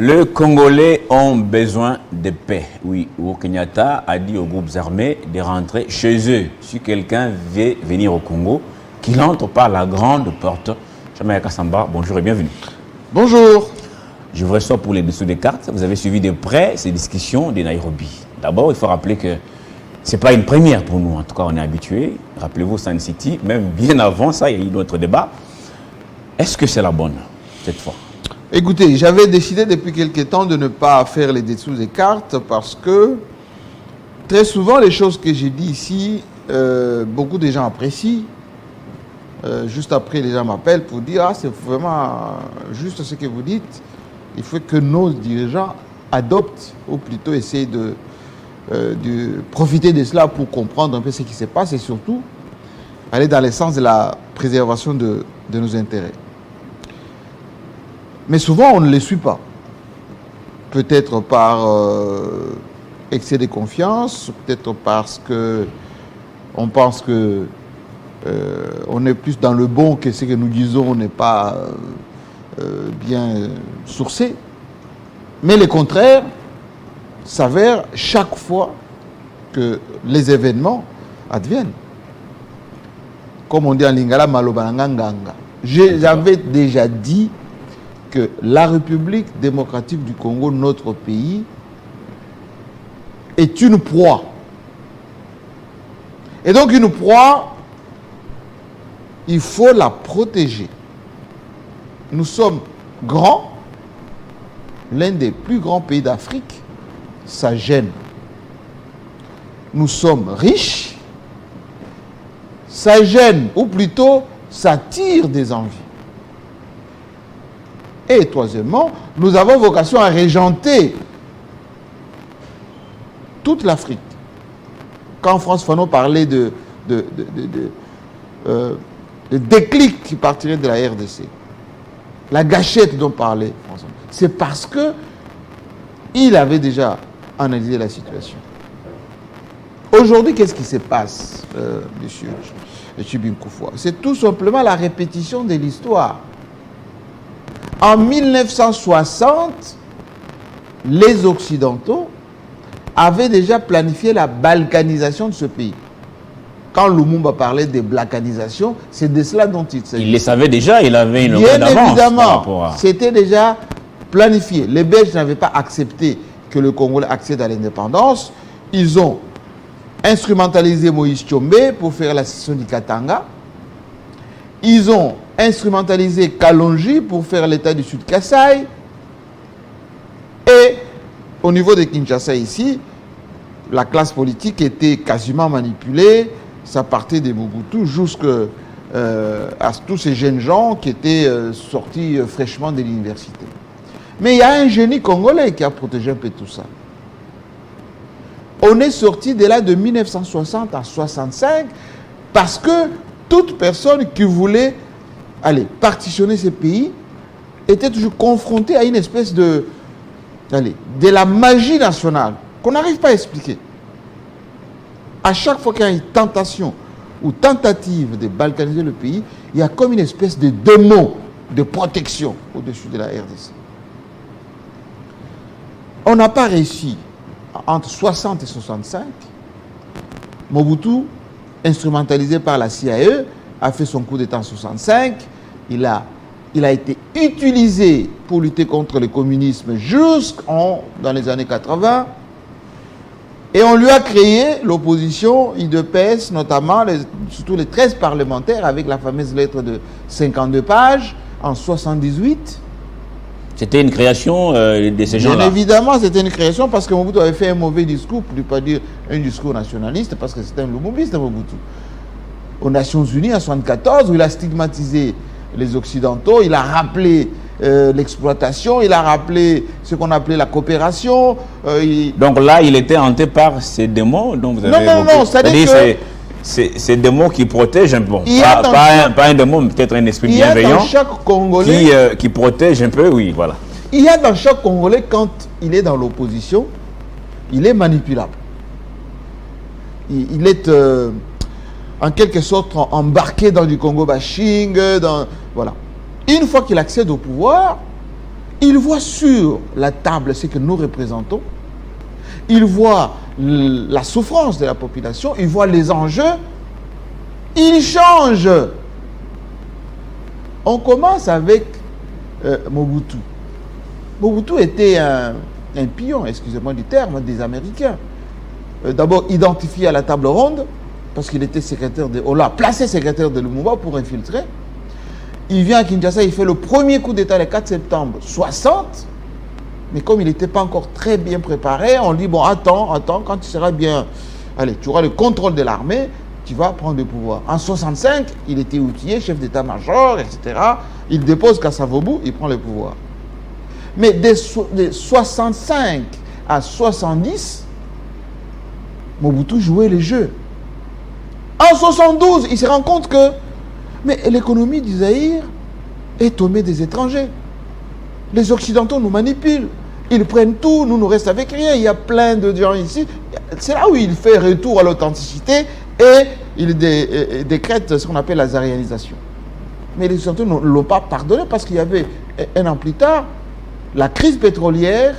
Les Congolais ont besoin de paix. Oui, Uhuru Kenyatta a dit aux groupes armés de rentrer chez eux. Si quelqu'un veut venir au Congo, qu'il entre par la grande porte. Chamaya Kassamba, bonjour et bienvenue. Bonjour. Je vous reçois pour les dessous des cartes. Vous avez suivi de près ces discussions de Nairobi. D'abord, il faut rappeler que ce n'est pas une première pour nous. En tout cas, on est habitués. Rappelez-vous, Sun City, même bien avant ça, il y a eu d'autres débats. Est-ce que c'est la bonne, cette fois? Écoutez, j'avais décidé depuis quelque temps de ne pas faire les dessous des cartes parce que très souvent, les choses que j'ai dit ici, beaucoup de gens apprécient. Juste après, les gens m'appellent pour dire « Ah, c'est vraiment juste ce que vous dites. Il faut que nos dirigeants adoptent, ou plutôt essayent de profiter de cela pour comprendre un peu ce qui se passe et surtout aller dans le sens de la préservation de nos intérêts. » Mais souvent, on ne les suit pas. Peut-être par excès de confiance, peut-être parce qu'on pense que on est plus dans le bon que ce que nous disons n'est pas bien sourcé. Mais le contraire s'avère chaque fois que les événements adviennent. Comme on dit en lingala, malobananganga. J'avais déjà dit que la République démocratique du Congo, notre pays, est une proie. Et donc une proie, il faut la protéger. Nous sommes grands, l'un des plus grands pays d'Afrique, ça gêne. Nous sommes riches, ça gêne, ou plutôt, ça tire des envies. Et troisièmement, nous avons vocation à régenter toute l'Afrique. Quand Frantz Fanon parlait de déclic qui partirait de la RDC, la gâchette dont parlait François, c'est parce que il avait déjà analysé la situation. Aujourd'hui, qu'est-ce qui se passe, monsieur Chibinkoufoua? C'est tout simplement la répétition de l'histoire. En 1960, les Occidentaux avaient déjà planifié la balkanisation de ce pays. Quand Lumumba parlait de balkanisation, c'est de cela dont il s'agit. Il les savait déjà, il avait une bien d'avance. Évidemment, c'était déjà planifié. Les Belges n'avaient pas accepté que le Congo accède à l'indépendance. Ils ont instrumentalisé Moïse Tshombe pour faire la session du Katanga. Ils ont instrumentalisé Kalonji pour faire l'état du Sud Kasaï. Et au niveau de Kinshasa ici, la classe politique était quasiment manipulée. Ça partait de Mobutu jusqu'à tous ces jeunes gens qui étaient sortis fraîchement de l'université. Mais il y a un génie congolais qui a protégé un peu tout ça. On est sorti de là de 1960 à 1965 parce que toute personne qui voulait partitionner ce pays était toujours confrontée à une espèce de la magie nationale qu'on n'arrive pas à expliquer. À chaque fois qu'il y a une tentation ou tentative de balkaniser le pays, il y a comme une espèce de démon de protection au-dessus de la RDC. On n'a pas réussi entre 60 et 65. Mobutu, instrumentalisé par la CIA, a fait son coup d'État en 65. Il a été utilisé pour lutter contre le communisme dans les années 80. Et on lui a créé l'opposition UDPS, notamment, surtout les 13 parlementaires, avec la fameuse lettre de 52 pages en 78. C'était une création de ces gens-là. Bien évidemment, c'était une création parce que Mobutu avait fait un mauvais discours, pour ne pas dire un discours nationaliste, parce que c'était un Lumumbiste, Mobutu. Aux Nations Unies, en 1974, où il a stigmatisé les Occidentaux, il a rappelé l'exploitation, il a rappelé ce qu'on appelait la coopération. Donc là, il était hanté par ces démons dont vous avez évoqué. Non, c'est-à-dire que c'est des mots qui protègent un peu. Pas un démon, peut-être un esprit bienveillant. Il y a dans chaque Congolais qui protège un peu, oui, voilà. Il y a dans chaque Congolais, quand il est dans l'opposition, il est manipulable. Il est en quelque sorte embarqué dans du Congo bashing, voilà. Une fois qu'il accède au pouvoir, Il voit sur la table ce que nous représentons. Il voit la souffrance de la population. Il voit les enjeux. Il change. On commence avec Mobutu. Mobutu était un pion, excusez-moi du terme, des Américains. D'abord identifié à la table ronde, parce qu'il était secrétaire de... On l'a placé secrétaire de Lumumba pour infiltrer. Il vient à Kinshasa, il fait le premier coup d'État le 4 septembre 60. Mais comme il n'était pas encore très bien préparé, on dit, bon, attends, quand tu seras bien... Allez, tu auras le contrôle de l'armée, tu vas prendre le pouvoir. En 65, il était outillé, chef d'état-major, etc. Il dépose Kassavobu, il prend le pouvoir. Mais de 65 à 70, Mobutu jouait les jeux. En 72, il se rend compte que l'économie du Zaïre est tombée des étrangers. Les Occidentaux nous manipulent. Ils prennent tout, nous restons avec rien. Il y a plein de gens ici. C'est là où il fait retour à l'authenticité et il décrète ce qu'on appelle la zarianisation. Mais les Occidentaux ne l'ont pas pardonné parce qu'il y avait, un an plus tard, la crise pétrolière.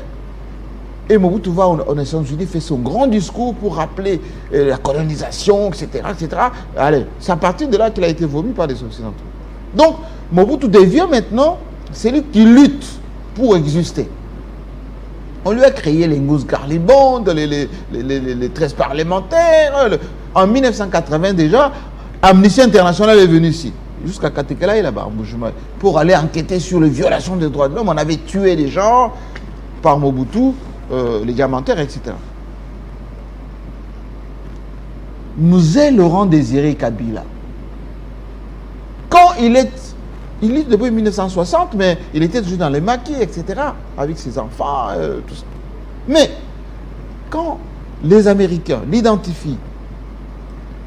Et Mobutu va aux Nations Unies, fait son grand discours pour rappeler la colonisation, etc., etc. Allez, c'est à partir de là qu'il a été vomi par les Occidentaux. Donc, Mobutu devient maintenant celui qui lutte pour exister. On lui a créé les Ngous Garlibonde, les 13 parlementaires. En 1980 déjà, Amnesty International est venu ici. Jusqu'à Katekela et là-bas, pour aller enquêter sur les violations des droits de l'homme. On avait tué les gens par Mobutu. Les diamantaires, etc. Nous est Laurent Désiré Kabila. Quand il est depuis 1960, mais il était toujours dans les maquis, etc., avec ses enfants, tout ça. Mais, quand les Américains l'identifient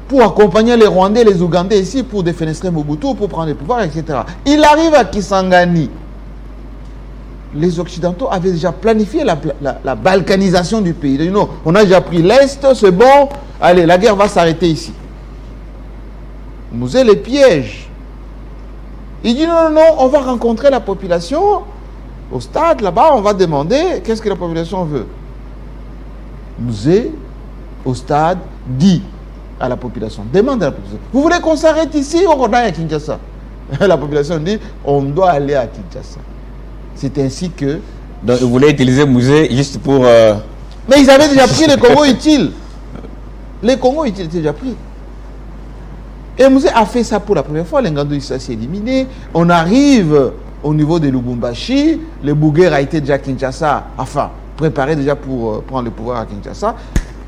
pour accompagner les Rwandais et les Ougandais ici, pour défenestrer Mobutu, pour prendre le pouvoir, etc., il arrive à Kisangani. Les Occidentaux avaient déjà planifié la balkanisation du pays. Ils disent, non, on a déjà pris l'Est, c'est bon, allez, la guerre va s'arrêter ici. Mouzé les piège. Il dit, non, on va rencontrer la population au stade, là-bas, on va demander qu'est-ce que la population veut. Mouzé, au stade, dit à la population, demande à la population, vous voulez qu'on s'arrête ici ou on aille à Kinshasa? La population dit, on doit aller à Kinshasa. C'est ainsi que... Donc, ils voulaient utiliser Mouzé juste pour... Mais ils avaient déjà pris les Congos utiles. Les Congos utiles étaient déjà pris. Et Mouzé a fait ça pour la première fois. L'Engando s'est éliminé. On arrive au niveau de Lubumbashi. Le Bouguer a été déjà à Kinshasa. Enfin, préparé déjà pour prendre le pouvoir à Kinshasa.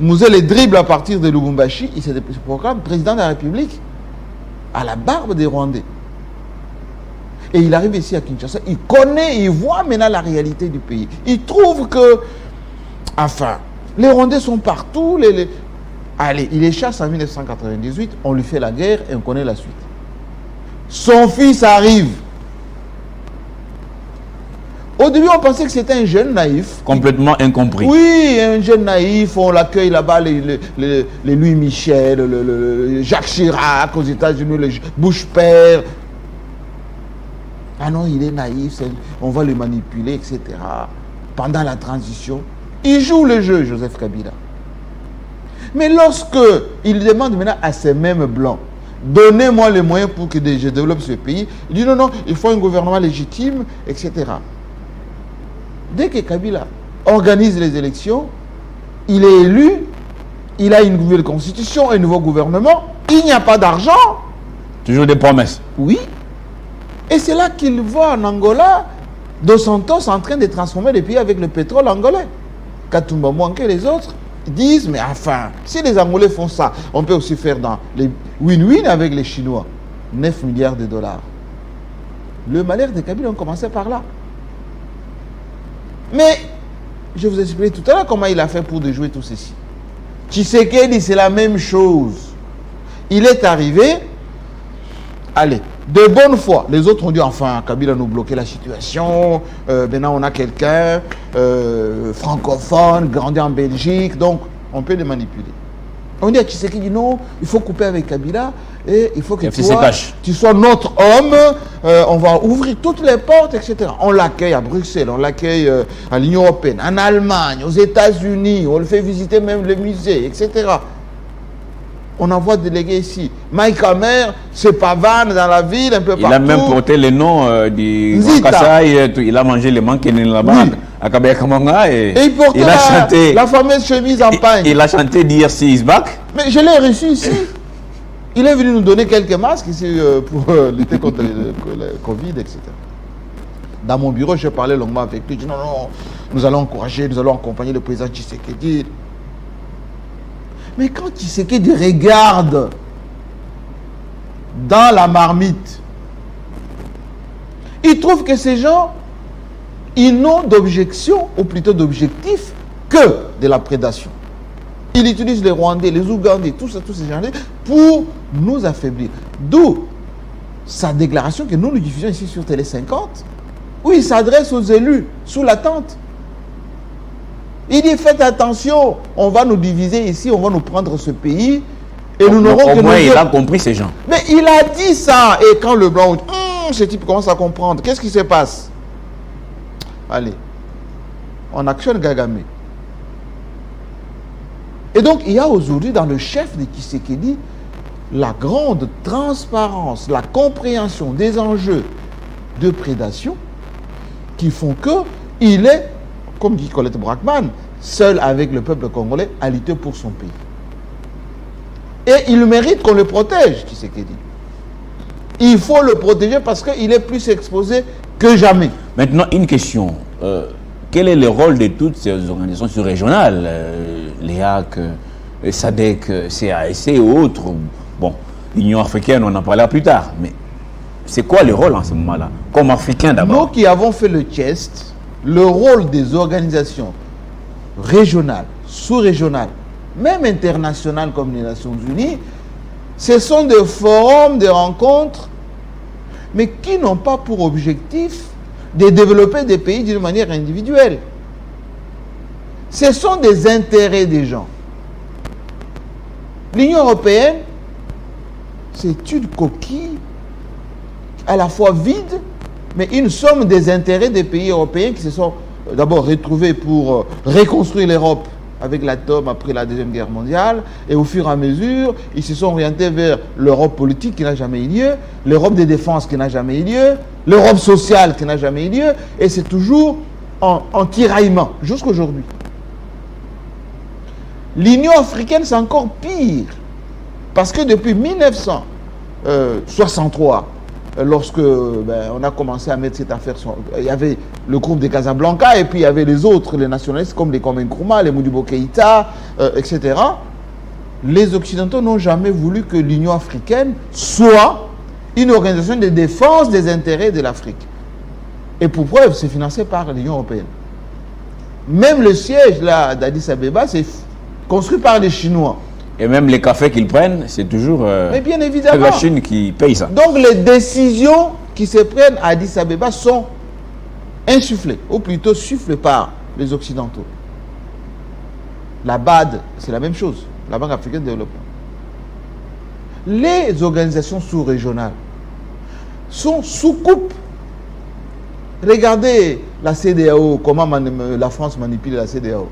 Mouzé les dribble à partir de Lubumbashi. Il se proclame président de la République à la barbe des Rwandais. Et il arrive ici à Kinshasa, il connaît, il voit maintenant la réalité du pays. Il trouve que, enfin, les Rwandais sont partout. Allez, il les chasse en 1998, on lui fait la guerre et on connaît la suite. Son fils arrive. Au début, on pensait que c'était un jeune naïf. Complètement incompris. Oui, un jeune naïf, on l'accueille là-bas, les Louis Michel, le Jacques Chirac aux États-Unis, le Bush père. Ah non, il est naïf, on va le manipuler, etc. Pendant la transition, il joue le jeu, Joseph Kabila. Mais lorsque il demande maintenant à ces mêmes blancs, donnez-moi les moyens pour que je développe ce pays, il dit non, il faut un gouvernement légitime, etc. Dès que Kabila organise les élections, il est élu, il a une nouvelle constitution, un nouveau gouvernement, il n'y a pas d'argent. Toujours des promesses. Oui. Et c'est là qu'il voit en Angola Dos Santos en train de transformer les pays avec le pétrole angolais. Katumba Mwanke et les autres disent, mais enfin, si les Angolais font ça, on peut aussi faire dans les win-win avec les Chinois. 9 milliards de dollars. Le malheur de Kabila, on commençait par là. Mais, je vous ai expliqué tout à l'heure comment il a fait pour déjouer tout ceci. Tshisekedi, c'est la même chose. Il est arrivé, allez, de bonne foi. Les autres ont dit, enfin, Kabila nous bloquait la situation, maintenant on a quelqu'un francophone, grandi en Belgique, donc on peut les manipuler. On dit à Tshisekedi, non, il faut couper avec Kabila et il faut que tu sois notre homme, on va ouvrir toutes les portes, etc. On l'accueille à Bruxelles, on l'accueille à l'Union européenne, en Allemagne, aux États-Unis, on le fait visiter même le musée, etc. On envoie des délégués ici. Mike Hammer se pavane dans la ville, un peu partout. Il a même porté le nom du Kassai, il a mangé les manqués là-bas, à Kabaya et il a chanté la fameuse chemise en pagne. Il a chanté DRC is back. Mais je l'ai reçu ici. Il est venu nous donner quelques masques ici pour lutter contre le Covid, etc. Dans mon bureau, je parlais longuement avec lui. Je dis non, non, nous allons encourager, nous allons accompagner le président Tshisekedi. Mais quand Tshisekedi regarde dans la marmite, il trouve que ces gens, ils n'ont d'objection, ou plutôt d'objectif, que de la prédation. Il utilise les Rwandais, les Ougandais, tous ces gens pour nous affaiblir. D'où sa déclaration que nous diffusons ici sur Télé 50, où il s'adresse aux élus sous la tente. Il dit faites attention, on va nous diviser ici, on va nous prendre ce pays et nous n'aurons que... Au moins il a compris ces gens. Mais il a dit ça et quand le blanc, ce type commence à comprendre, qu'est-ce qui se passe? Allez, on actionne Gagamé. Et donc il y a aujourd'hui dans le chef de Tshisekedi la grande transparence, la compréhension des enjeux de prédation qui font qu'il est, comme dit Colette Brackman, seul avec le peuple congolais à lutter pour son pays. Et il mérite qu'on le protège, Tshisekedi. Il faut le protéger parce qu'il est plus exposé que jamais. Maintenant, une question. Quel est le rôle de toutes ces organisations régionales, l'EAC, SADC, CAC et autres? Bon, l'Union africaine, on en parlera plus tard, mais c'est quoi le rôle en ce moment-là? Comme Africains d'abord. Nous qui avons fait le test, le rôle des organisations régionales, sous-régionales, même internationales comme les Nations Unies, ce sont des forums, des rencontres, mais qui n'ont pas pour objectif de développer des pays d'une manière individuelle. Ce sont des intérêts des gens. L'Union européenne, c'est une coquille à la fois vide, mais une somme des intérêts des pays européens qui se sont d'abord retrouvés pour reconstruire l'Europe avec l'atome après la Deuxième Guerre mondiale, et au fur et à mesure, ils se sont orientés vers l'Europe politique qui n'a jamais eu lieu, l'Europe de défense qui n'a jamais eu lieu, l'Europe sociale qui n'a jamais eu lieu, et c'est toujours en tiraillement jusqu'à aujourd'hui. L'Union africaine, c'est encore pire, parce que depuis 1963, lorsque on a commencé à mettre cette affaire, il y avait le groupe de Casablanca et puis il y avait les autres, les nationalistes comme les Kwame Nkrumah, les Modibo Keïta, etc. Les Occidentaux n'ont jamais voulu que l'Union africaine soit une organisation de défense des intérêts de l'Afrique. Et pour preuve, c'est financé par l'Union européenne. Même le siège d'Addis Abeba, c'est construit par les Chinois. Et même les cafés qu'ils prennent, c'est toujours mais bien évidemment, la Chine qui paye ça. Donc les décisions qui se prennent à Addis Abeba sont insufflées, ou plutôt soufflées par les Occidentaux. La BAD, c'est la même chose, la Banque africaine de développement. Les organisations sous-régionales sont sous coupe. Regardez la CEDEAO, comment la France manipule la CEDEAO.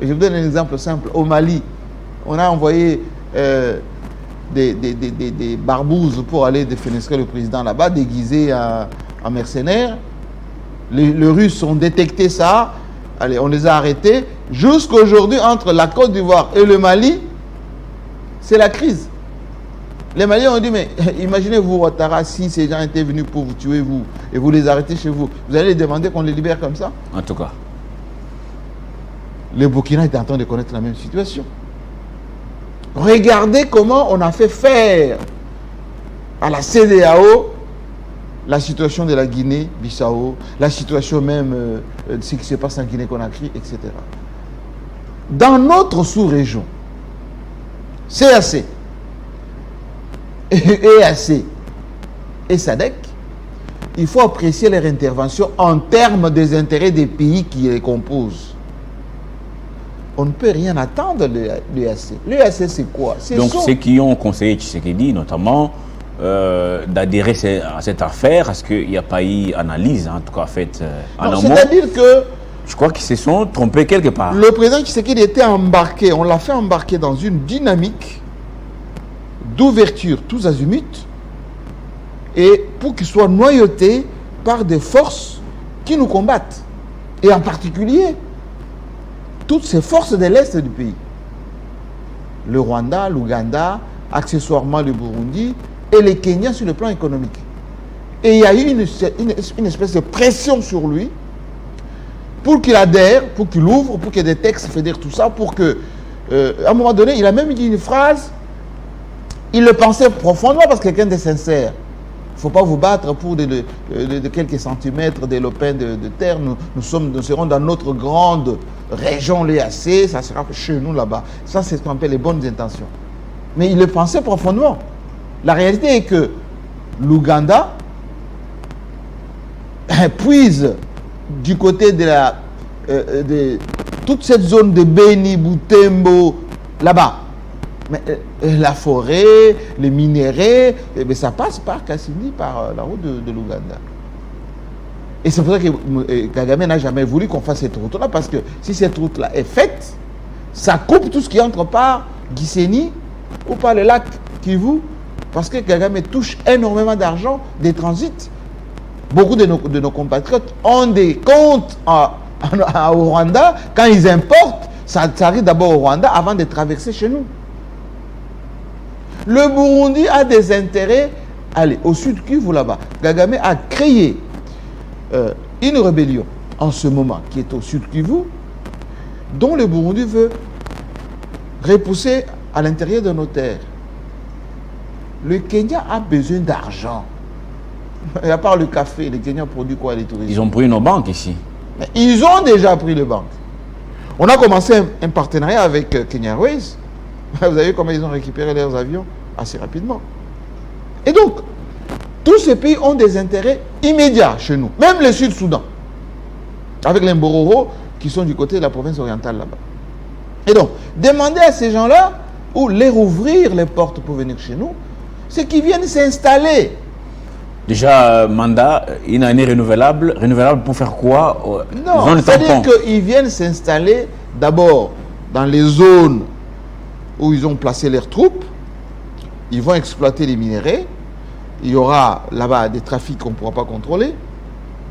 Et je vous donne un exemple simple. Au Mali, on a envoyé des barbouzes pour aller défenestrer le président là-bas, déguisés en mercenaires. Les Russes ont détecté ça. Allez, on les a arrêtés. Jusqu'aujourd'hui, entre la Côte d'Ivoire et le Mali, c'est la crise. Les Maliens ont dit, mais imaginez-vous, Ouattara, si ces gens étaient venus pour vous tuer, vous, et vous les arrêtez chez vous, vous allez les demander qu'on les libère comme ça? En tout cas. Le Burkina est en train de connaître la même situation. Regardez comment on a fait faire à la CEDEAO la situation de la Guinée-Bissau, la situation même de ce qui se passe en Guinée-Conakry, etc. Dans notre sous-région, CAC, EAC et SADC, il faut apprécier leur intervention en termes des intérêts des pays qui les composent. on ne peut rien attendre de l'EAC. L'EAC, c'est quoi? Donc, ceux qui ont conseillé Tshisekedi, notamment, d'adhérer à cette affaire, est-ce qu'il n'y a pas eu analyse, en tout cas, faite en amont? C'est-à-dire que je crois qu'ils se sont trompés quelque part. le président Tshisekedi était embarqué, on l'a fait embarquer dans une dynamique d'ouverture tous azimuts, et pour qu'il soit noyauté par des forces qui nous combattent. Et en particulier, toutes ces forces de l'Est du pays. Le Rwanda, l'Ouganda, accessoirement le Burundi et les Kenyans sur le plan économique. Et il y a eu une espèce de pression sur lui pour qu'il adhère, pour qu'il ouvre, pour qu'il y ait des textes fédèrent tout ça, pour que, à un moment donné, il a même dit une phrase, il le pensait profondément parce que quelqu'un de sincère. Il ne faut pas vous battre pour de quelques centimètres de lopin de terre. Nous serons dans notre grande région, l'EAC, ça sera chez nous là-bas. Ça, c'est ce qu'on appelle les bonnes intentions. Mais il le pensait profondément. La réalité est que l'Ouganda puise du côté de toute cette zone de Beni, Butembo, là-bas. Mais la forêt, les minéraux, ça passe par Kassindi, par la route de l'Ouganda. Et c'est pour ça que Kagame n'a jamais voulu qu'on fasse cette route-là, parce que si cette route-là est faite, ça coupe tout ce qui entre par Gisenyi ou par le lac Kivu, parce que Kagame touche énormément d'argent des transits. Beaucoup de nos compatriotes ont des comptes au Rwanda. Quand ils importent, ça arrive d'abord au Rwanda avant de traverser chez nous. Le Burundi a des intérêts, allez, au sud Kivu là-bas. Kagame a créé une rébellion en ce moment qui est au sud Kivu, dont le Burundi veut repousser à l'intérieur de nos terres. Le Kenya a besoin d'argent. Et à part le café, le Kenya produit quoi, les touristes? Ils ont pris nos banques ici. Mais ils ont déjà pris les banques. On a commencé un partenariat avec Kenya Airways. Vous avez vu comment ils ont récupéré leurs avions assez rapidement. Et donc, tous ces pays ont des intérêts immédiats chez nous. Même le Sud-Soudan, avec les Mbororo qui sont du côté de la province orientale là-bas. Et donc, demander à ces gens-là, ou leur ouvrir les portes pour venir chez nous, c'est qu'ils viennent s'installer. Déjà, mandat, une année renouvelable pour faire quoi? Non, c'est-à-dire qu'ils viennent s'installer d'abord dans les zones où ils ont placé leurs troupes. Ils vont exploiter les minéraux. Il y aura là-bas des trafics qu'on ne pourra pas contrôler.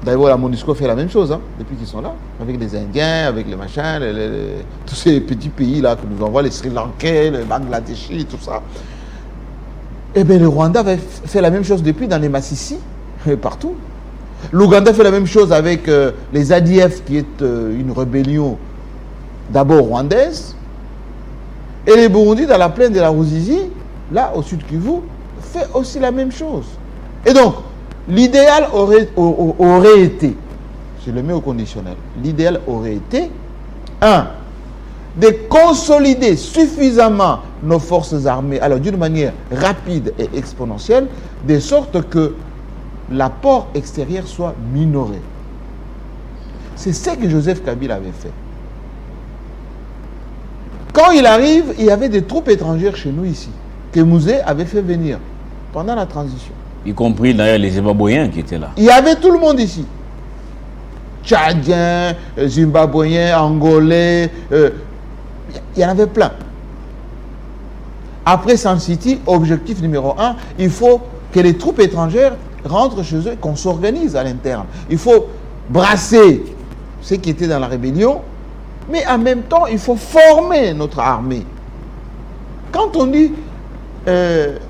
D'ailleurs, la MONUSCO fait la même chose depuis qu'ils sont là, avec les Indiens, avec les machins, tous ces petits pays-là que nous envoient, les Sri Lankais, les Bangladeshis, tout ça. Eh bien, le Rwanda fait la même chose depuis dans les Massissi, partout. L'Ouganda fait la même chose avec les ADF, qui est une rébellion d'abord rwandaise. Et les Burundi, dans la plaine de la Ruzizi, là, au sud Kivu, fait aussi la même chose. Et donc, l'idéal aurait été, je le mets au conditionnel, l'idéal aurait été, de consolider suffisamment nos forces armées, alors d'une manière rapide et exponentielle, de sorte que l'apport extérieur soit minoré. C'est ce que Joseph Kabila avait fait. Quand il arrive, il y avait des troupes étrangères chez nous ici, que Mouzé avait fait venir pendant la transition. Y compris d'ailleurs les Zimbabwéens qui étaient là. Il y avait tout le monde ici. Tchadiens, Zimbabwéens, Angolais, il y en avait plein. Après Sun City, objectif numéro 1, il faut que les troupes étrangères rentrent chez eux, qu'on s'organise à l'interne. Il faut brasser ceux qui étaient dans la rébellion, mais en même temps, il faut former notre armée. Quand on dit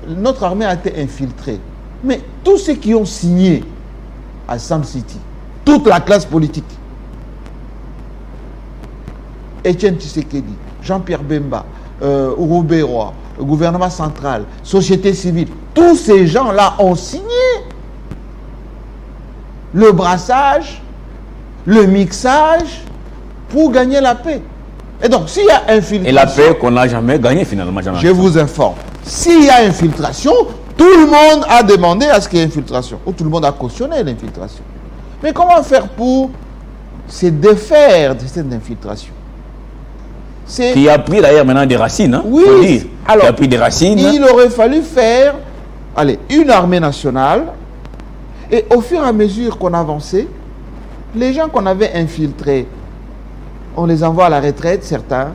notre armée a été infiltrée, mais tous ceux qui ont signé à Sun City, toute la classe politique, Etienne Tshisekedi, Jean-Pierre Bemba, Urubé Roy, le gouvernement central, société civile, tous ces gens-là ont signé le brassage, le mixage pour gagner la paix. Et donc, s'il y a infiltration... Et la paix qu'on n'a jamais gagnée finalement. Je vous informe. S'il y a infiltration, tout le monde a demandé à ce qu'il y ait infiltration. Ou tout le monde a cautionné l'infiltration. Mais comment faire pour se défaire de cette infiltration? Qui a pris d'ailleurs maintenant des racines, hein, oui, faut dire. alors, qui a pris des racines. Il aurait fallu faire, une armée nationale, et au fur et à mesure qu'on avançait, les gens qu'on avait infiltrés, on les envoie à la retraite, certains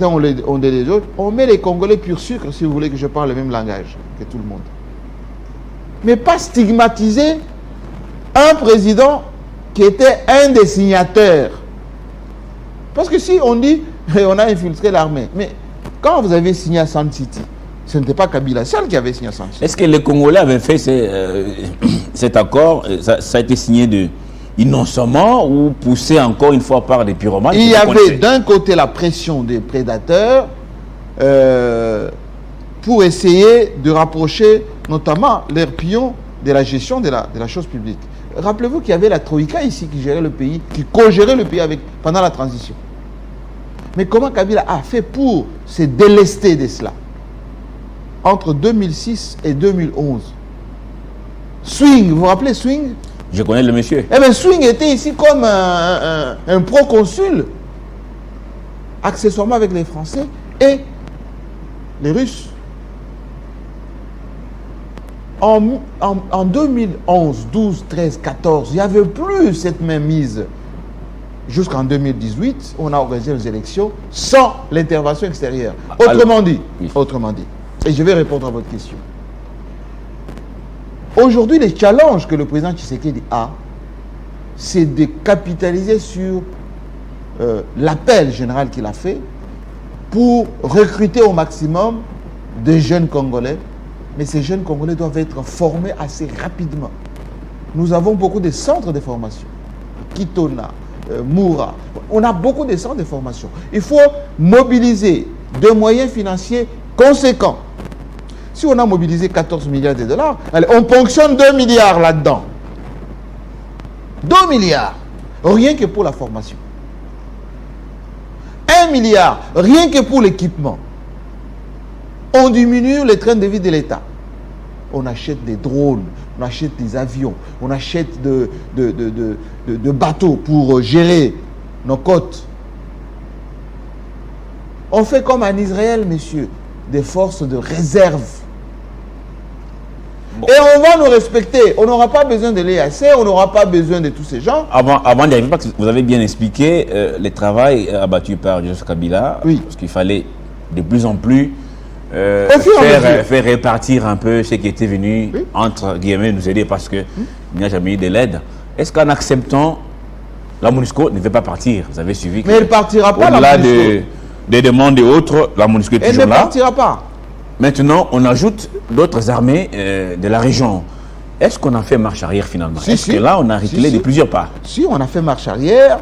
on les autres, on met les Congolais pur sucre, si vous voulez que je parle le même langage que tout le monde. Mais pas stigmatiser un président qui était un des signataires. Parce que si on dit, on a infiltré l'armée, mais quand vous avez signé à Sun City, ce n'était pas Kabila seul qui avait signé à Sun City. Est-ce que les Congolais avaient fait cet accord, ça a été signé innocemment ou poussé encore une fois par des pyromanes? Il y avait d'un côté la pression des prédateurs pour essayer de rapprocher notamment leurs pions de la gestion de la chose publique. Rappelez-vous qu'il y avait la Troïka ici qui gérait le pays, qui co-gérait le pays pendant la transition. Mais comment Kabila a fait pour se délester de cela? Entre 2006 et 2011. Swing, vous vous rappelez Swing? Je connais le monsieur. Eh bien, Swing était ici comme un proconsul, accessoirement avec les Français et les Russes. En 2011, 12, 13, 14, il n'y avait plus cette même mise. Jusqu'en 2018, on a organisé les élections sans l'intervention extérieure. Autrement dit, et je vais répondre à votre question. Aujourd'hui, les challenges que le président Tshisekedi a, c'est de capitaliser sur l'appel général qu'il a fait pour recruter au maximum des jeunes Congolais. Mais ces jeunes Congolais doivent être formés assez rapidement. Nous avons beaucoup de centres de formation. Kitona, Moura. On a beaucoup de centres de formation. Il faut mobiliser des moyens financiers conséquents. Si on a mobilisé 14 milliards de dollars, allez, on ponctionne 2 milliards là-dedans. 2 milliards, rien que pour la formation. 1 milliard, rien que pour l'équipement. On diminue les trains de vie de l'État. On achète des drones, on achète des avions, on achète de bateaux pour gérer nos côtes. On fait comme en Israël, messieurs, des forces de réserve. Bon. Et on va nous respecter. On n'aura pas besoin de l'EAC, on n'aura pas besoin de tous ces gens. Avant d'y arriver, parce que vous avez bien expliqué le travail abattu par Joseph Kabila, oui. Parce qu'il fallait de plus en plus faire répartir un peu ce qui était venu, oui. Entre guillemets, nous aider parce qu'il n'y a jamais eu de l'aide. Est-ce qu'en acceptant, la MONUSCO ne veut pas partir? Vous avez suivi. Mais elle ne partira pas, au-delà des demandes et autres, la MONUSCO est toujours là. Elle ne partira pas. Maintenant, on ajoute d'autres armées de la région. Est-ce qu'on a fait marche arrière finalement? Est-ce que là, on a reculé de plusieurs pas? Si, on a fait marche arrière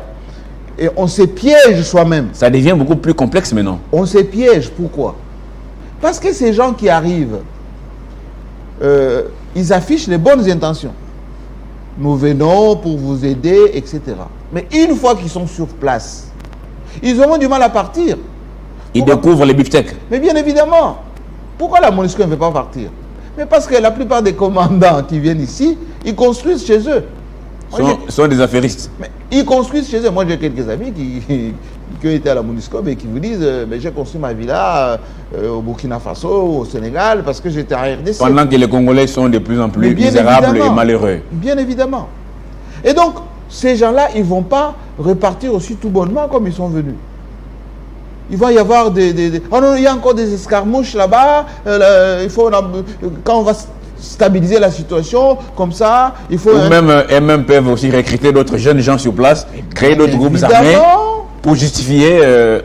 et on se piège soi-même. Ça devient beaucoup plus complexe maintenant. On se piège. Pourquoi? Parce que ces gens qui arrivent, ils affichent les bonnes intentions. Nous venons pour vous aider, etc. Mais une fois qu'ils sont sur place, ils auront du mal à partir. Ils découvrent les beefsteaks. Mais bien évidemment. Pourquoi la MONUSCO ne veut pas partir? Mais parce que la plupart des commandants qui viennent ici, ils construisent chez eux. Sont des affairistes. Mais ils construisent chez eux. Moi, j'ai quelques amis qui ont été à la MONUSCO et qui vous disent j'ai construit ma villa au Burkina Faso, au Sénégal, parce que j'étais en RDC. Pendant que les Congolais sont de plus en plus misérables et malheureux. Bien évidemment. Et donc, ces gens-là, ils ne vont pas repartir aussi tout bonnement comme ils sont venus. Il va y avoir oh non, il y a encore des escarmouches là-bas. Quand on va stabiliser la situation, comme ça, il faut... Ou même peuvent aussi recruter d'autres jeunes gens sur place, créer d'autres groupes armés pour justifier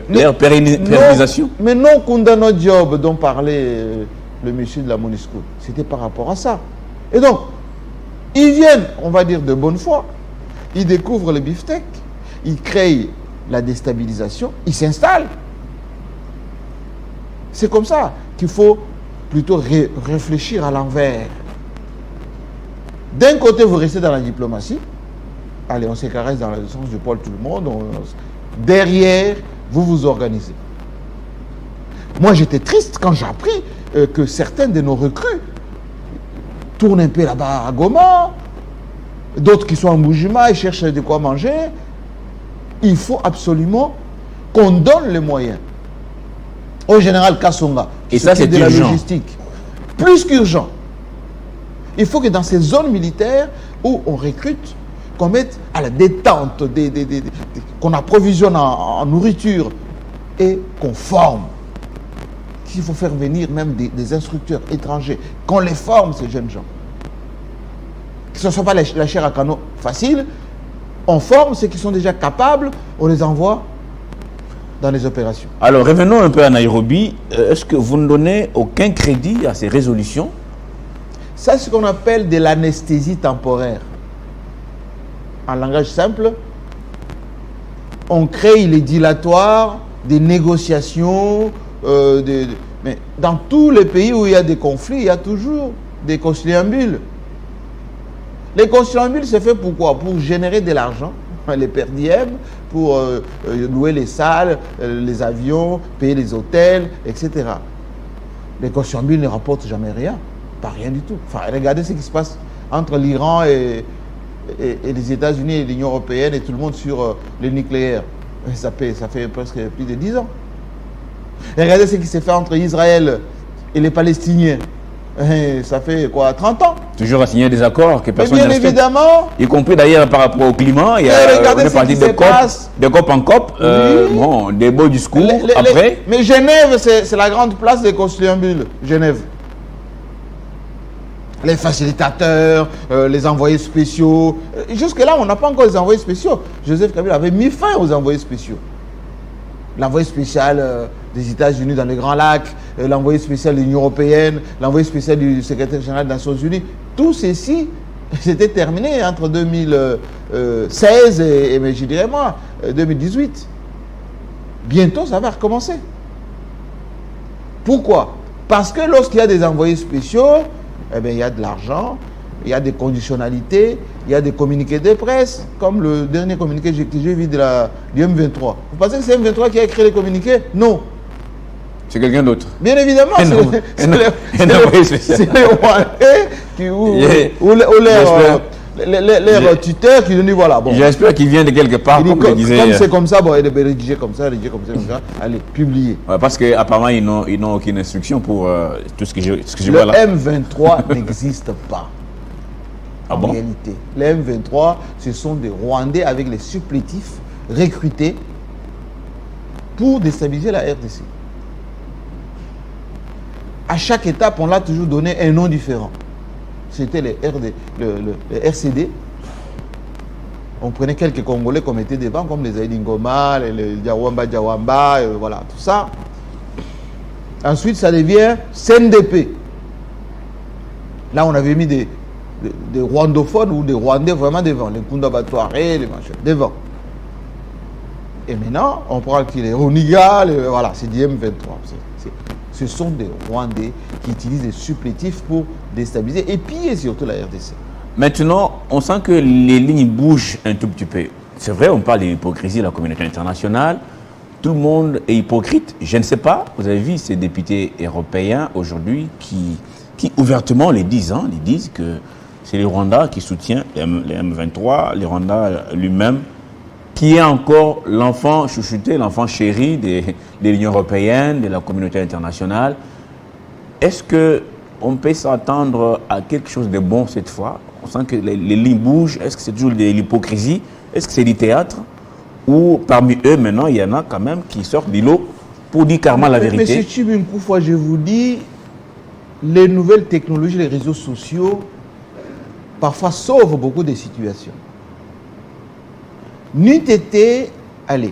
leur pérennisation. Mais non, Kundano Job dont parlait le monsieur de la MONUSCO, c'était par rapport à ça. Et donc, ils viennent, on va dire, de bonne foi, ils découvrent le beefsteak, ils créent la déstabilisation, ils s'installent. C'est comme ça qu'il faut plutôt réfléchir à l'envers. D'un côté, vous restez dans la diplomatie. Allez, on se caresse dans le sens du poil tout le monde. Derrière, vous vous organisez. Moi, j'étais triste quand j'ai appris que certains de nos recrues tournent un peu là-bas à Goma, d'autres qui sont en Boujima et cherchent de quoi manger. Il faut absolument qu'on donne les moyens au général Kassonga. Et ça, c'est de la urgent. logistique. Plus qu'urgent. Il faut que dans ces zones militaires où on recrute, qu'on mette à la détente, qu'on approvisionne en nourriture et qu'on forme. Qu'il faut faire venir même des instructeurs étrangers, qu'on les forme, ces jeunes gens. Que ce ne soit pas la chair à canon facile, on forme ceux qui sont déjà capables, on les envoie dans les opérations. Alors, revenons un peu à Nairobi. Est-ce que vous ne donnez aucun crédit à ces résolutions? Ça, c'est ce qu'on appelle de l'anesthésie temporaire. En langage simple, on crée les dilatoires, des négociations, mais dans tous les pays où il y a des conflits, il y a toujours des conciliambules. Les conciliambules, c'est fait pourquoi? Pour générer de l'argent, les perdièmes, pour louer les salles, les avions, payer les hôtels, etc. Les conciliambules ne rapportent jamais rien, pas rien du tout. Enfin, regardez ce qui se passe entre l'Iran et les États-Unis et l'Union européenne et tout le monde sur le nucléaire. Ça fait presque plus de 10 ans. Et regardez ce qui s'est fait entre Israël et les Palestiniens. Et ça fait quoi, 30 ans? Toujours à signer des accords que personne Mais ne bien respecte. évidemment. Y compris d'ailleurs par rapport au climat. Il y a regardez on est ce parti qui de se COP, passe. de COP en COP. Oui. Bon, des beaux discours. Après, Mais Genève, c'est la grande place des conciliambules. Genève. Les facilitateurs, les envoyés spéciaux. Jusque-là, on n'a pas encore les envoyés spéciaux. Joseph Kabila avait mis fin aux envoyés spéciaux. L'envoyé spécial des États-Unis dans les Grands Lacs, l'envoyé spécial de l'Union européenne, l'envoyé spécial du secrétaire général des Nations Unies. Tout ceci, c'était terminé entre 2016 et je dirais moi, 2018. Bientôt, ça va recommencer. Pourquoi? Parce que lorsqu'il y a des envoyés spéciaux, eh bien, il y a de l'argent, il y a des conditionnalités, il y a des communiqués de presse, comme le dernier communiqué que j'ai vu du M23. Vous pensez que c'est M23 qui a écrit les communiqués? Non. c'est quelqu'un d'autre. Bien évidemment, c'est les Rwandais ou leurs tuteurs qui nous disent voilà. Bon. J'espère qu'il vient de quelque part, comme je disais. Comme c'est comme ça, bon, il est rédigé comme ça, allez, publier. Ouais, parce qu'apparemment, ils n'ont aucune instruction pour tout ce que je Le vois là. M23 n'existe pas. Ah En bon? réalité, les M23, ce sont des Rwandais avec les supplétifs recrutés pour déstabiliser la RDC. À chaque étape, on l'a toujours donné un nom différent. C'était le RCD. On prenait quelques Congolais qu'on mettait devant, comme les Aïdi Ngoma, les Diawamba, voilà, tout ça. Ensuite, ça devient CNDP. Là, on avait mis des rwandophones ou des Rwandais vraiment devant, les Kunda Batouaré, les machins, devant. Et maintenant, on prend les Roniga, voilà, c'est du M23. Ce sont des Rwandais qui utilisent des supplétifs pour déstabiliser et piller surtout la RDC. Maintenant, on sent que les lignes bougent un tout petit peu. C'est vrai, on parle de l'hypocrisie de la communauté internationale. Tout le monde est hypocrite. Je ne sais pas, vous avez vu ces députés européens aujourd'hui qui ouvertement les disent que c'est le Rwanda qui soutient les M23, le Rwanda lui-même, qui est encore l'enfant chouchouté, l'enfant chéri de l'Union européenne, de la communauté internationale. Est-ce qu'on peut s'attendre à quelque chose de bon cette fois? On sent que les lignes bougent. Est-ce que c'est toujours de l'hypocrisie? Est-ce que c'est du théâtre? Ou parmi eux, maintenant, il y en a quand même qui sortent du lot pour dire carrément la vérité? Monsieur Chibunkoufa, je vous dis, les nouvelles technologies, les réseaux sociaux, parfois sauvent beaucoup de situations. N'eût été, allez,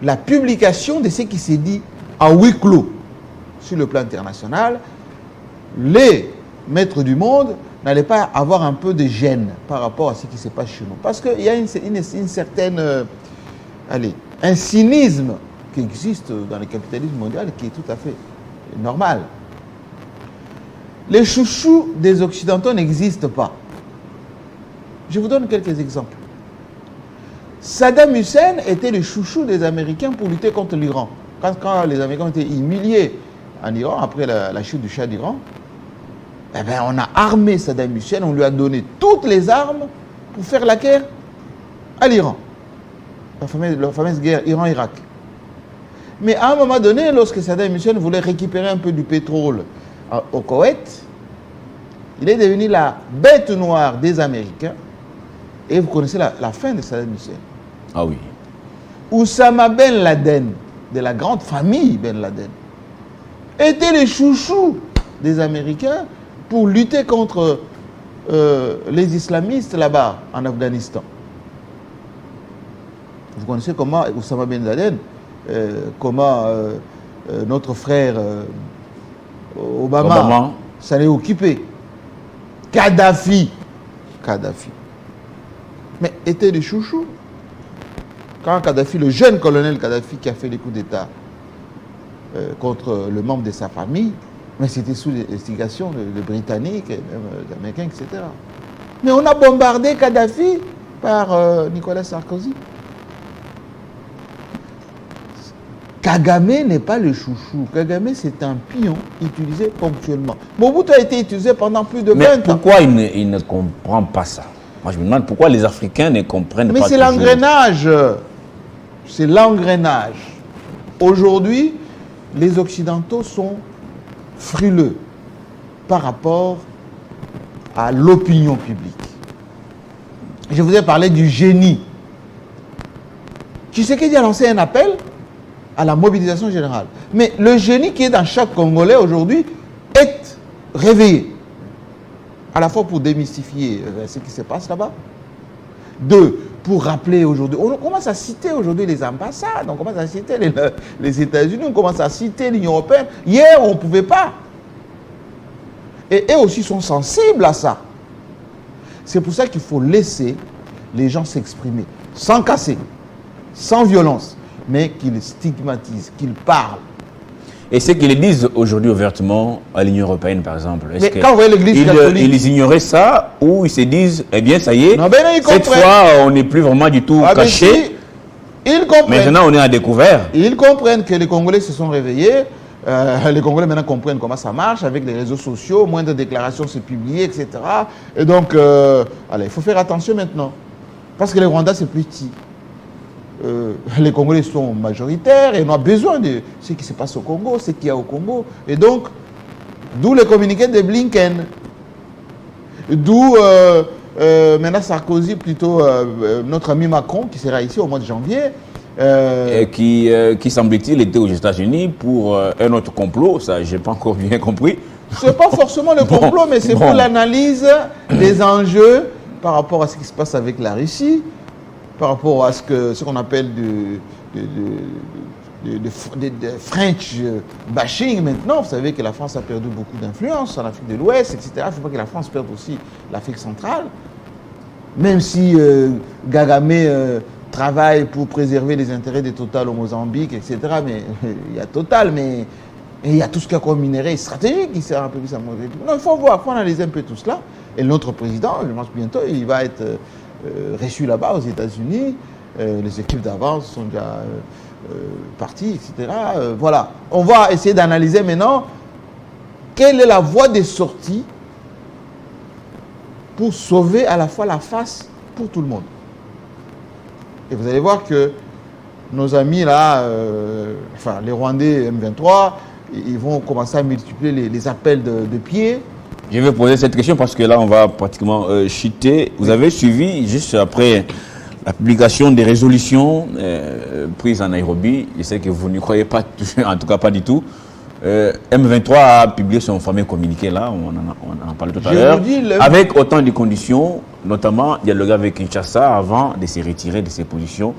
la publication de ce qui s'est dit à huis clos sur le plan international, les maîtres du monde n'allaient pas avoir un peu de gêne par rapport à ce qui se passe chez nous. Parce qu'il y a une certaine, un cynisme qui existe dans le capitalisme mondial qui est tout à fait normal. Les chouchous des Occidentaux n'existent pas. Je vous donne quelques exemples. Saddam Hussein était le chouchou des Américains pour lutter contre l'Iran. Quand les Américains ont été humiliés en Iran, après la chute du Shah d'Iran, eh bien, on a armé Saddam Hussein, on lui a donné toutes les armes pour faire la guerre à l'Iran. la fameuse guerre Iran-Irak. Mais à un moment donné, lorsque Saddam Hussein voulait récupérer un peu du pétrole au Koweït, il est devenu la bête noire des Américains. Et vous connaissez la fin de Saddam Hussein. Ah oui. Oussama Ben Laden, de la grande famille Ben Laden, était le chouchou des Américains pour lutter contre les islamistes là-bas, en Afghanistan. Vous connaissez comment Oussama Ben Laden, comment notre frère Obama s'en est occupé. Kadhafi, mais était le chouchou. Quand Kadhafi, le jeune colonel Kadhafi qui a fait les coups d'État contre le membre de sa famille, mais c'était sous l'instigation de Britanniques, d'Américains, etc. Mais on a bombardé Kadhafi par Nicolas Sarkozy. Kagame n'est pas le chouchou. Kagame, c'est un pion utilisé ponctuellement. Mobutu a été utilisé pendant plus de 20 ans. Mais pourquoi il ne comprend pas ça? Moi, je me demande pourquoi les Africains ne comprennent pas. Mais c'est l'engrenage. C'est l'engrenage. Aujourd'hui, les Occidentaux sont frileux par rapport à l'opinion publique. Je vous ai parlé du génie. Tshisekedi a lancé un appel à la mobilisation générale. Mais le génie qui est dans chaque Congolais aujourd'hui est réveillé. À la fois pour démystifier ce qui se passe là-bas. 2, pour rappeler aujourd'hui. On commence à citer aujourd'hui les ambassades, on commence à citer les États-Unis, on commence à citer l'Union européenne. Hier, on ne pouvait pas. Et eux aussi sont sensibles à ça. C'est pour ça qu'il faut laisser les gens s'exprimer, sans casser, sans violence, mais qu'ils stigmatisent, qu'ils parlent. Et ce qu'ils disent aujourd'hui ouvertement à l'Union européenne, par exemple, est-ce quand vous voyez l'Église catholique, ils ignoraient ça ou ils se disent, eh bien, ça y est, non, cette fois, on n'est plus vraiment du tout caché. Si, ils comprennent. Maintenant, on est à découvert. Ils comprennent que les Congolais se sont réveillés. Les Congolais maintenant comprennent comment ça marche avec les réseaux sociaux, moins de déclarations se publient, etc. Et donc, allez, il faut faire attention maintenant. Parce que le Rwanda, c'est petit. Les Congolais sont majoritaires et on a besoin de ce qui se passe au Congo, ce qu'il y a au Congo. Et donc, d'où le communiqué de Blinken. D'où maintenant Sarkozy, plutôt notre ami Macron, qui sera ici au mois de janvier. Et qui semble-t-il était aux États-Unis pour un autre complot, ça j'ai pas encore bien compris. C'est pas forcément le complot, mais c'est pour l'analyse des enjeux par rapport à ce qui se passe avec la Russie, par rapport à ce qu'on appelle de French bashing maintenant. Vous savez que la France a perdu beaucoup d'influence en Afrique de l'Ouest, etc. Il ne faut pas que la France perde aussi l'Afrique centrale. Même si Kagame travaille pour préserver les intérêts de Total au Mozambique, etc. Mais il y a Total, mais il y a tout ce qu'il y a comme minerai stratégique qui sert un peu plus à Mozambique. Non, il faut voir, il faut analyser un peu tout cela. Et notre président, je pense bientôt, il va être reçu là-bas aux États-Unis. Les équipes d'avance sont déjà parties, etc. Voilà. On va essayer d'analyser maintenant quelle est la voie de sortie pour sauver à la fois la face pour tout le monde. Et vous allez voir que nos amis là, enfin les Rwandais M23, ils vont commencer à multiplier les appels de pied. Je vais poser cette question parce que là, on va pratiquement chuter. Vous avez suivi, juste après la publication des résolutions prises en Nairobi, je sais que vous n'y croyez pas, en tout cas pas du tout. M23 a publié son fameux communiqué là, on en parle tout à l'heure, avec autant de conditions, notamment dialoguer avec Kinshasa avant de se retirer de ses positions.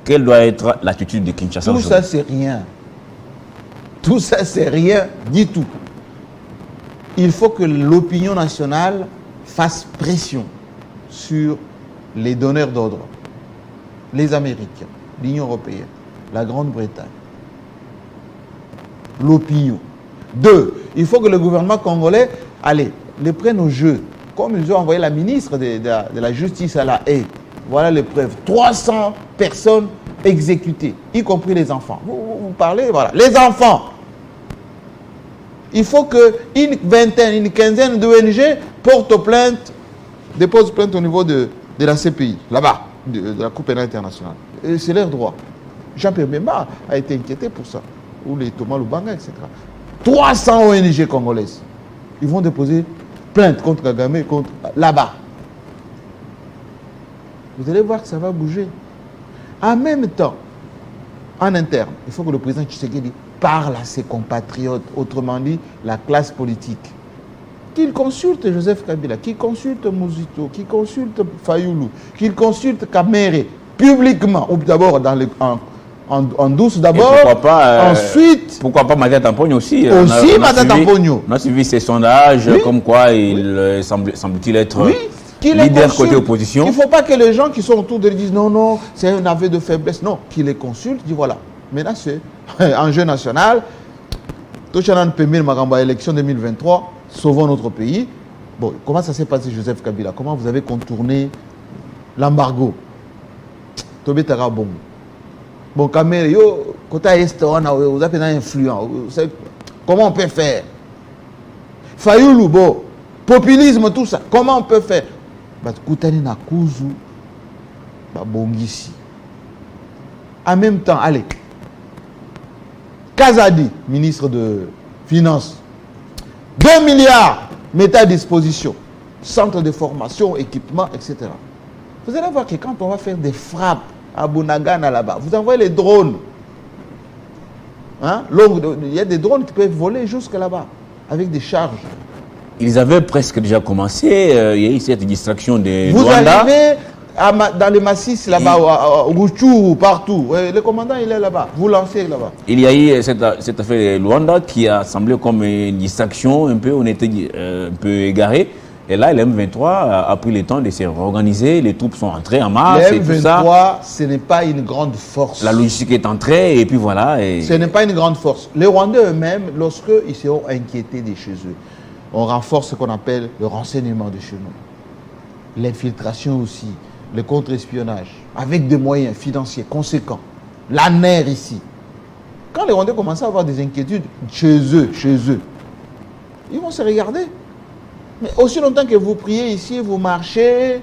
Quelle doit être l'attitude de Kinshasa? Tout ça, c'est rien. Tout ça, c'est rien du tout. Il faut que l'opinion nationale fasse pression sur les donneurs d'ordre, les Américains, l'Union européenne, la Grande-Bretagne, l'opinion. 2, il faut que le gouvernement congolais, allez, les prenne au jeu. Comme ils ont envoyé la ministre de la Justice à la haie. Voilà les preuves. 300 personnes exécutées, y compris les enfants. Vous parlez, voilà. Les enfants. Il faut qu'une vingtaine, une quinzaine d'ONG portent plainte, déposent plainte au niveau de la CPI, là-bas, de la Cour pénale internationale. c'est leur droit. Jean-Pierre Bemba a été inquiété pour ça. Ou les Thomas Lubanga, etc. 300 ONG congolaises. Ils vont déposer plainte contre Kagame, contre là-bas. Vous allez voir que ça va bouger. En même temps, en interne, il faut que le président Tshisekedi parle à ses compatriotes, autrement dit, la classe politique. Qu'il consulte Joseph Kabila, qu'il consulte Mouzito, qu'il consulte Fayoulou, qu'il consulte Kamere, publiquement, ou d'abord en douce d'abord, ensuite... Pourquoi pas Matata Tampogno aussi. Matata Tampogno. On a suivi ces sondages, oui. Comme quoi il semble-t-il être leader côté opposition. Il ne faut pas que les gens qui sont autour de lui disent non, non, c'est un aveu de faiblesse. Non, qu'il les consulte, dit voilà. Maintenant, c'est enjeu national. Tochanan Pemil Magamba, élection 2023, sauvons notre pays. Bon, comment ça s'est passé, Joseph Kabila? Comment vous avez contourné l'embargo? Tobé Tara bon. Bon, Kamere, yo, côté Est, vous avez un influent. Comment on peut faire? Fayoulou, bon, populisme, tout ça. Comment on peut faire? Koutani na Kuzu, Bongisi. En même temps, allez, Kazadi, ministre de Finances, 2 milliards mettez à disposition, centre de formation, équipement, etc. Vous allez voir que quand on va faire des frappes à Bunagana là-bas, vous envoyez les drones. Hein? Il y a des drones qui peuvent voler jusque là-bas, avec des charges. Ils avaient presque déjà commencé, il y a eu cette distraction des Vous Rwanda. Arrivez dans les massifs là-bas, au Ruchuru, partout. Le commandant, il est là-bas. Vous lancez là-bas. Il y a eu cette affaire de Rwanda qui a semblé comme une distraction, un peu, on était un peu égaré. Et là, le M23 a pris le temps de se réorganiser, les troupes sont entrées en masse. Le M23, ce n'est pas une grande force. La logistique est entrée et puis voilà. Ce n'est pas une grande force. Les Rwandais eux-mêmes, lorsqu'ils seront inquiétés de chez eux, on renforce ce qu'on appelle le renseignement de chez nous. L'infiltration aussi, le contre-espionnage, avec des moyens financiers conséquents. La NER ici. Quand les Rwandais commencent à avoir des inquiétudes chez eux, ils vont se regarder. Mais aussi longtemps que vous priez ici, vous marchez,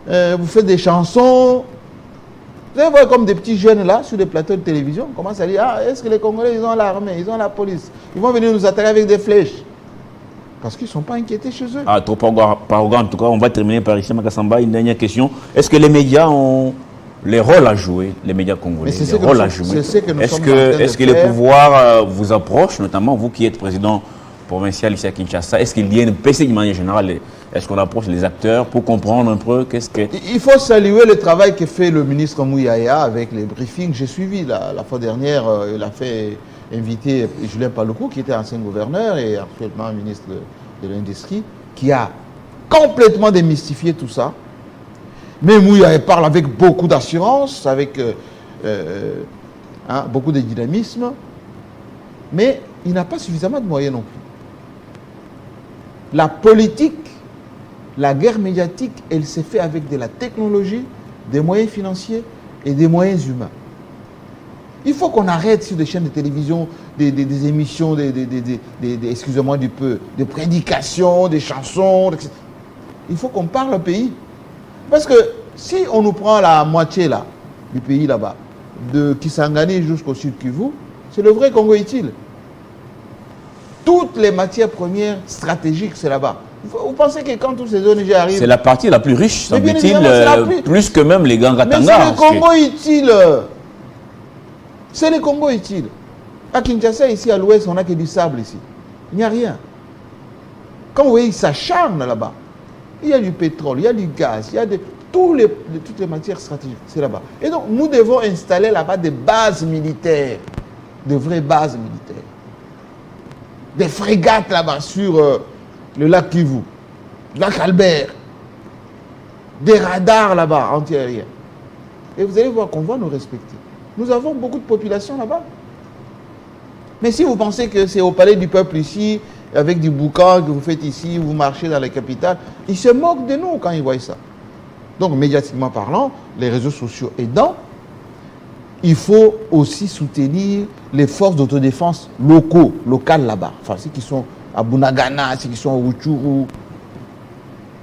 vous faites des chansons, vous allez voir comme des petits jeunes là, sur des plateaux de télévision, commencent à dire, ah, est-ce que les Congolais, ils ont l'armée, ils ont la police, ils vont venir nous attaquer avec des flèches. Parce qu'ils ne sont pas inquiétés chez eux. Ah, trop arrogant, en tout cas, on va terminer par ici, Makasamba, une dernière question. Est-ce que les médias ont les rôles à jouer, les médias congolais, les rôles à jouer? Est-ce que les pouvoirs vous approchent, notamment vous qui êtes président provincial ici à Kinshasa, est-ce qu'il y a une PC de manière générale? Est-ce qu'on approche les acteurs pour comprendre un peu qu'est-ce que... Il faut saluer le travail que fait le ministre Mouyaya avec les briefings. J'ai suivi la fois dernière, il a fait inviter Julien Paluku, qui était ancien gouverneur et actuellement ministre de l'Industrie, qui a complètement démystifié tout ça. Mais Mouyaya parle avec beaucoup d'assurance, avec beaucoup de dynamisme, mais il n'a pas suffisamment de moyens non plus. La politique, la guerre médiatique, elle s'est faite avec de la technologie, des moyens financiers et des moyens humains. Il faut qu'on arrête sur des chaînes de télévision des émissions, excusez-moi du peu, des prédications, des chansons, etc. Il faut qu'on parle au pays. Parce que si on nous prend la moitié là, du pays là-bas, de Kisangani jusqu'au sud Kivu, c'est le vrai Congo utile. Toutes les matières premières stratégiques, c'est là-bas. Vous pensez que quand toutes ces ONG arrivent... C'est la partie la plus riche, semble-t-il, plus que même les grands Katanga. Mais c'est le Congo utile. C'est le Congo utile. À Kinshasa, ici à l'ouest, on n'a que du sable ici. Il n'y a rien. Quand vous voyez, ils s'acharnent là-bas. Il y a du pétrole, il y a du gaz, il y a toutes les matières stratégiques. C'est là-bas. Et donc, nous devons installer là-bas des bases militaires. De vraies bases militaires. Des frégates là-bas sur le lac Kivu, le lac Albert, des radars là-bas antiaériens. Et vous allez voir qu'on va nous respecter. Nous avons beaucoup de population là-bas. Mais si vous pensez que c'est au palais du peuple ici, avec du boucan que vous faites ici, vous marchez dans la capitale, ils se moquent de nous quand ils voient ça. Donc, médiatiquement parlant, les réseaux sociaux aidant, il faut aussi soutenir les forces d'autodéfense locales là-bas. Enfin, ceux qui sont à Bunagana, ceux qui sont au Ruchuru,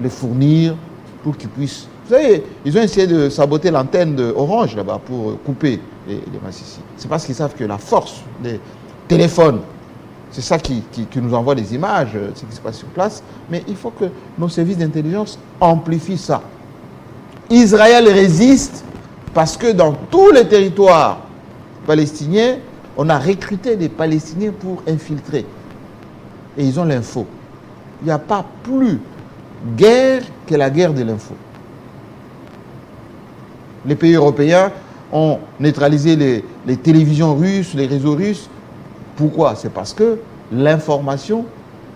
les fournir pour qu'ils puissent Vous savez, ils ont essayé de saboter l'antenne d'Orange là-bas pour couper les Massissi. C'est parce qu'ils savent que la force des téléphones, c'est ça qui nous envoie des images, ce qui se passe sur place. Mais il faut que nos services d'intelligence amplifient ça. Israël résiste parce que dans tous les territoires palestiniens, on a recruté des Palestiniens pour infiltrer. Et ils ont l'info. Il n'y a pas plus guerre que la guerre de l'info. Les pays européens ont neutralisé les télévisions russes, les réseaux russes. Pourquoi? C'est parce que l'information,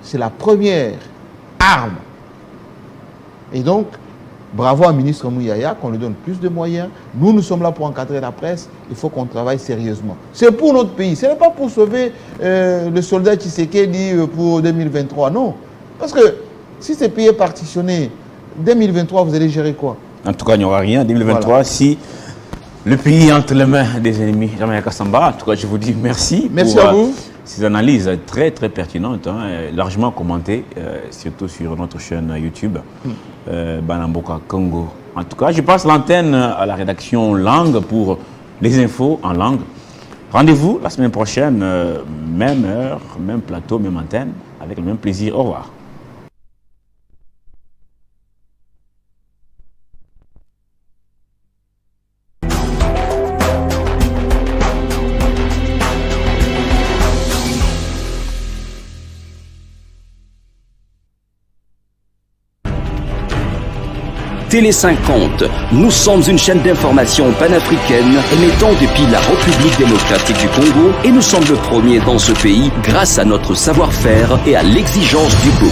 c'est la première arme. Et donc, bravo à ministre Mouyaya, qu'on lui donne plus de moyens. Nous sommes là pour encadrer la presse. Il faut qu'on travaille sérieusement. C'est pour notre pays. Ce n'est pas pour sauver le soldat Tshisekedi pour 2023. Non. Parce que si ce pays est partitionné, 2023, vous allez gérer quoi? En tout cas, il n'y aura rien en 2023 Voilà. si le pays est entre les mains des ennemis. Jean-Marie Kassamba, en tout cas, je vous dis merci. Merci pour, à vous. Ces analyses très, très pertinentes, largement commentées, surtout sur notre chaîne YouTube, Banamboka Congo. En tout cas, je passe l'antenne à la rédaction langue pour les infos en langue. Rendez-vous la semaine prochaine, même heure, même plateau, même antenne, avec le même plaisir. Au revoir. Télé 50, nous sommes une chaîne d'information panafricaine émettant depuis la République démocratique du Congo et nous sommes le premier dans ce pays grâce à notre savoir-faire et à l'exigence du beau.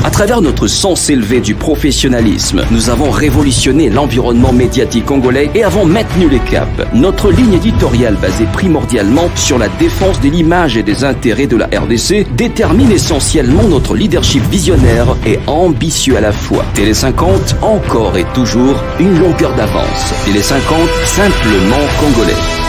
À travers notre sens élevé du professionnalisme, nous avons révolutionné l'environnement médiatique congolais et avons maintenu les caps. Notre ligne éditoriale basée primordialement sur la défense de l'image et des intérêts de la RDC détermine essentiellement notre leadership visionnaire et ambitieux à la fois. Télé 50, encore et toujours, une longueur d'avance. Télé 50, simplement congolais.